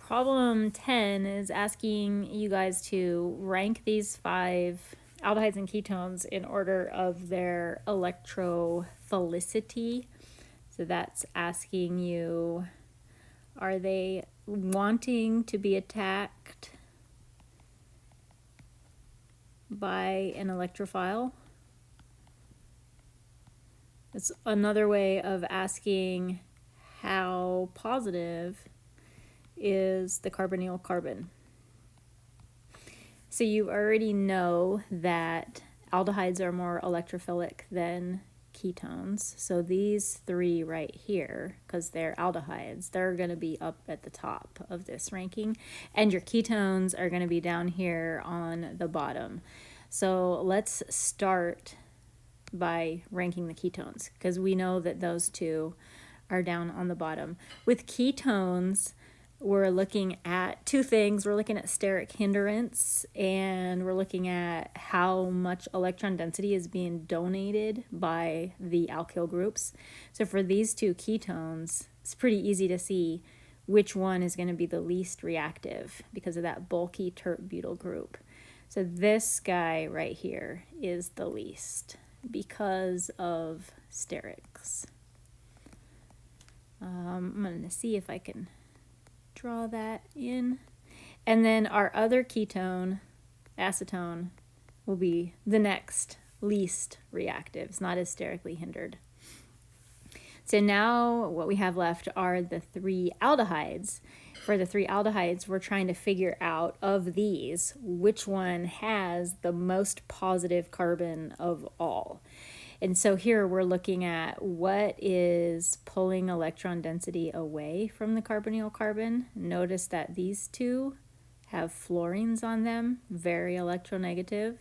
Problem 10 is asking you guys to rank these 5 aldehydes and ketones in order of their electrophilicity. So that's asking you, are they wanting to be attacked by an electrophile? It's another way of asking how positive is the carbonyl carbon. So you already know that aldehydes are more electrophilic than ketones. So these 3 right here, because they're aldehydes, they're going to be up at the top of this ranking. And your ketones are going to be down here on the bottom. So let's start by ranking the ketones, because we know that those 2 are down on the bottom. With ketones, we're looking at 2 things. We're looking at steric hindrance, and we're looking at how much electron density is being donated by the alkyl groups. So for these 2 ketones, it's pretty easy to see which one is going to be the least reactive because of that bulky tert-butyl group. So this guy right here is the least because of sterics. I'm going to see if I can draw that in. And then our other ketone, acetone, will be the next least reactive. It's not as sterically hindered. So now what we have left are the 3 aldehydes. For the 3 aldehydes, we're trying to figure out of these which one has the most positive carbon of all. And so here we're looking at what is pulling electron density away from the carbonyl carbon. Notice that these 2 have fluorines on them, very electronegative,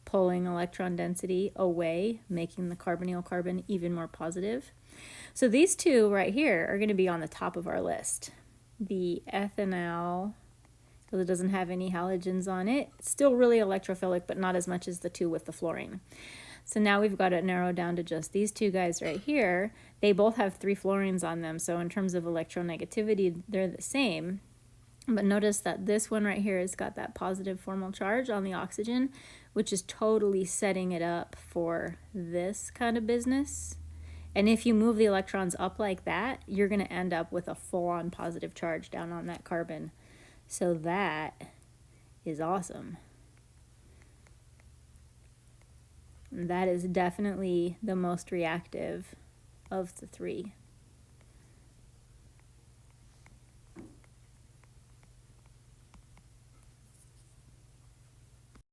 pulling electron density away, making the carbonyl carbon even more positive. So these 2 right here are going to be on the top of our list. The ethanol, because it doesn't have any halogens on it, it's still really electrophilic, but not as much as the 2 with the fluorine. So now we've got it narrowed down to just these 2 guys right here. They both have 3 fluorines on them, so in terms of electronegativity, they're the same. But notice that this one right here has got that positive formal charge on the oxygen, which is totally setting it up for this kind of business. And if you move the electrons up like that, you're going to end up with a full-on positive charge down on that carbon. So that is awesome. That is definitely the most reactive of the 3.